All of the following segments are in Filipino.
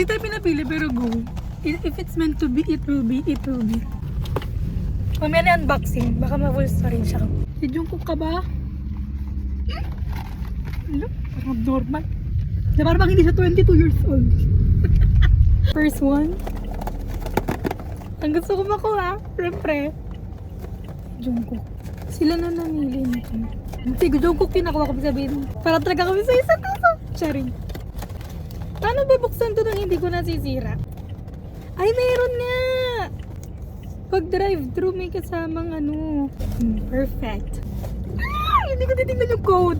Hindi tayo pinapili pero go. If it's meant to be, it will be, it will be. Mamaya na unboxing, baka ma-vulls pa rin siya. Si Jungkook ka ba? Ano? Parang abnormal. Na parang hindi siya 22 years old. First one. Ang gusto ko makuha, syempre. Jungkook. Sila na namili nito. Si Jungkook pinakuha ko sabihin. Para talaga kami sa isang kaso. Charing. Paano babuksan to nang hindi ko nasisira? Ay, meron nga! Pag drive-thru may kasamang ano. Perfect. Ah, hindi ko titignan yung code.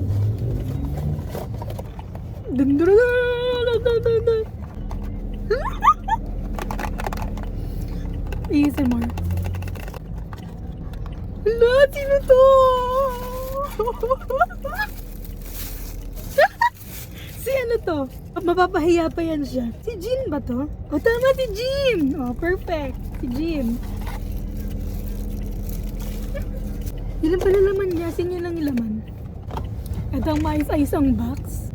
ASMR. Hala, sino to? Si ano to? Mapapahiya pa yan siya. Si Jin ba to? O tama, si Jin! O, perfect. Si Jin. Ilan pala laman niya? Sin niya lang laman. At ang mais-ayos ang box.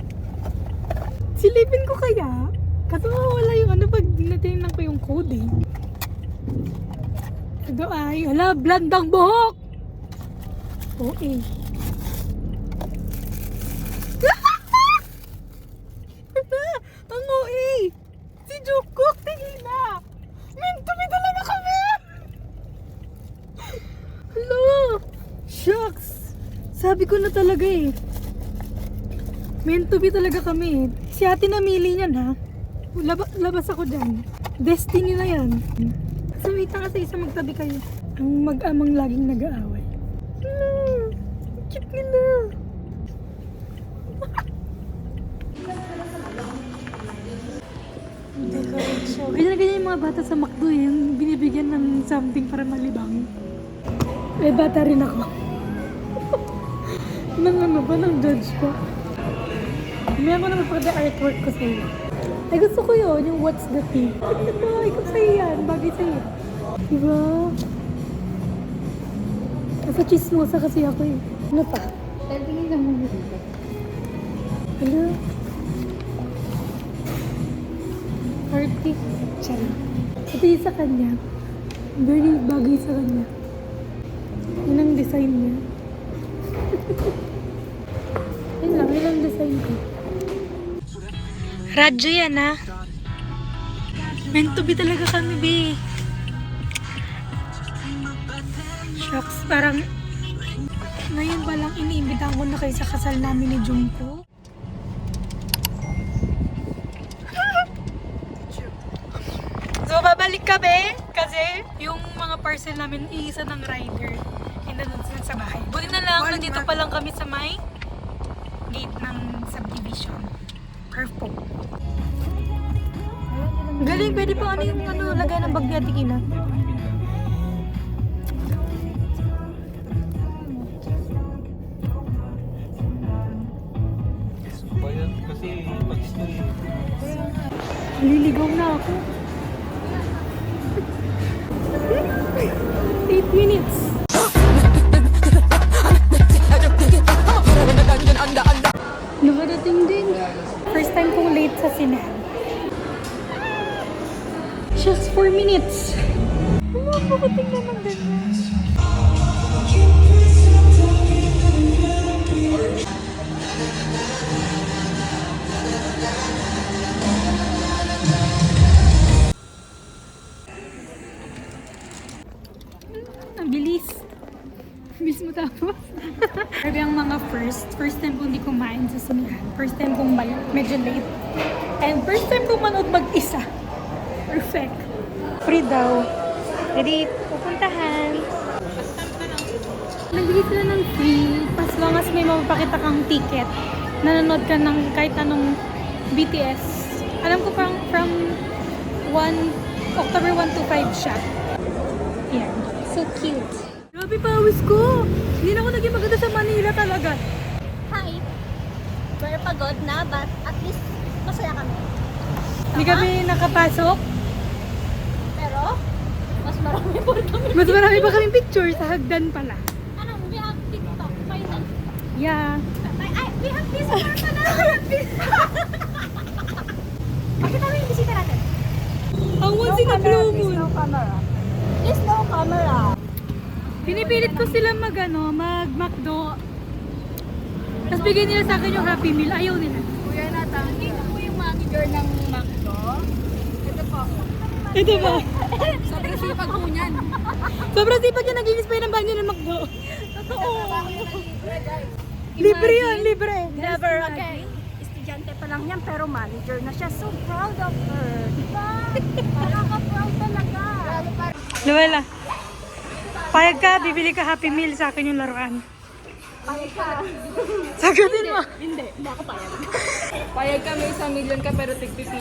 Silipin ko kaya? Kaso wala yung ano pag natinignan ko yung code eh. Ito ay, hala, blandang buhok! Okay. Ang OA! Si Jungkook, tingin na! Minto talaga kami! Hello! Shucks! Sabi ko na talaga eh. Meant to be talaga kami. Si ate namili niyan ha. Labas ako dyan. Destiny na yan. So wait na kasi isa magtabi kayo. Ang mag-amang laging nag-aaway. Cute nila. Decoration. Ganyan yung mga bata sa McDo yung binibigyan ng something para malibang. May bata rin ako. Nang ano ba? Nang judge ko. May ako naman pagka artwork ko sa'yo. Ay gusto ko yun, yung what's the tea. Diba? Ikaw sa'yo yan. Bagay sa'yo. Diba? Nasa chismosa kasi ako eh. Ano pa? Tingin lang muna dito. Ano? Hearty. Tiyan. Ito yung sa kanya. Very bagay sa kanya. Yun ang design niya. Yun lang, yun ang design ko. Radyo yan ha. Meant to be talaga kami, be. Shucks, parang ngayon pa lang iniimbitahan ko na kayo sa kasal namin ni Jungkook. So, babalik kami kasi yung mga parcel namin iisa ng rider. Hinanod sila sa bahay. Buti na lang, nandito pa lang kami sa may gate ng subdivision. Perfect. Galing, pwede pa ano yung lagay ng bag ni Ate Kina. Kasi pag-stay. Liligaw na ako. 8 minutes. Nakarating din. First time kong late sa Sinan. Just 4 minutes. Bakit naman ganyan? Ang bilis. Bilis mo tapos. Sabi ang mga first time kong hindi kumain sa Sinihan. First time kong medyo late. And first time kong manood mag-isa. Perfect. Free daw. Ready? Pupuntahan. Nagbigay sila ng free. As long as may mapapakita kang ticket. Nanonood ka ng kahit anong BTS. Alam ko from October 1 to 5 siya. Yan. So cute. Grabe pawis ko. Hindi na ako naging maganda sa Manila talaga. Hi! We're pagod na, but at least masaya kami. Hindi kami nakapasok. Pero, mas marami po kami. Mas marami pa kaming picture sa hagdan pala. Ano, we have TikTok. Final. Yeah. Ay, we have this one pala. We have this. Bakit kami yung bisita natin? Ang once in a blue moon. No camera. Please no camera. Pinipilit ko sila mag-McDo. Tapos bigyan nila sa akin yung Happy Meal. Ayaw nila. Kuya Natang, dito po yung manager ng McDo. Ito po. Ito ba? Sobrang sipag po niyan. Sobrang sipag niya naginis pa yun ng banyo ng McDo. Totoo. Libre yun, libre. Never again. Estudyante pa lang yan, pero manager na siya. So proud of her. Diba? Nakaka-proud talaga. Luwela. Payag ka, bibili ka Happy Meal sa akin yung laruan. Payag ka. Sagutin mo. Hindi ako payag. Payag kami 1,000,000 ka pero tig-piso.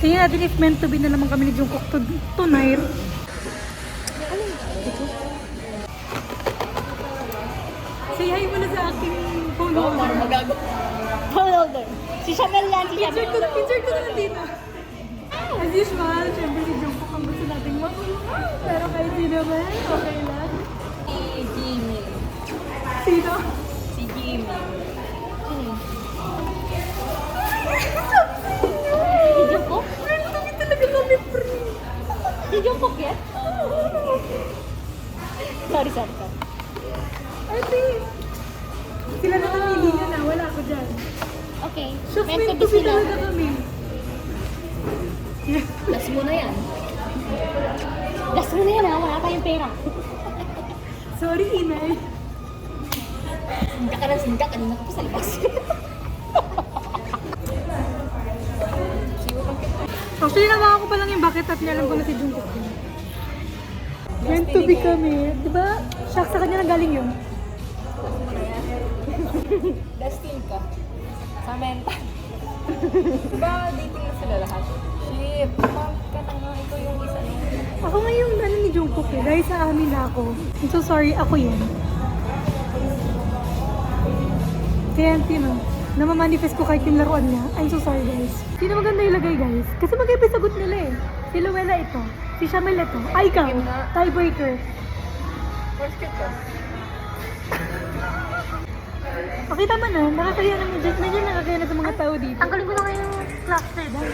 Tingnan natin if meant to be na naman kami ni Jungkook tonight. Say hi mo na sa aking phone holder. Phone holder. Si Chanel yan, si Picture Chanel. ko naman dito. As usual, syempre si Jungkook ang gusto nating makuha. Pero kahit sino man, okay lang. Si Jimmy. Sino? Si Jimmy. Si Jungkook? Friend kami talaga kami, pre. Si Jungkook yan? Sorry. Ate, sila na namili nyo na, wala ako dyan. Okay. Shucks, Meant to meant be to be sila. talaga kami. Last mo na yan. Last mo na yan ha, wala tayong pera. Sorry, inay. Sinda ka ng sinda, kanina ka pa sa labas. Actually, nawa ko pa lang yung bucket hat niya. Alam ko na si Jungkook yun. Meant to be kami. Diba? Shucks, sa kanya nang galing yun. Destin ka. Samantha. Diba dating na sila lahat? Shit. Bakit ka na nga? Ikaw yung isa nung... Ako nga yung ni Jungkook eh. Dahil sa amin na ako. I'm so sorry, ako yun. Kaya, namamanifest ko kahit yung laruan niya. I'm so sorry, guys. Sino maganda ilagay, guys? Kasi magkaiba sagot nila eh. Si Luella ito. Si Shamel ito. Ay, ikaw. Tiebreaker. First kit ka. Okay, tama na. Nakakaya na medyo nakakaya na sa mga tao dito. Tanggalin ko na nga yung plaster dahil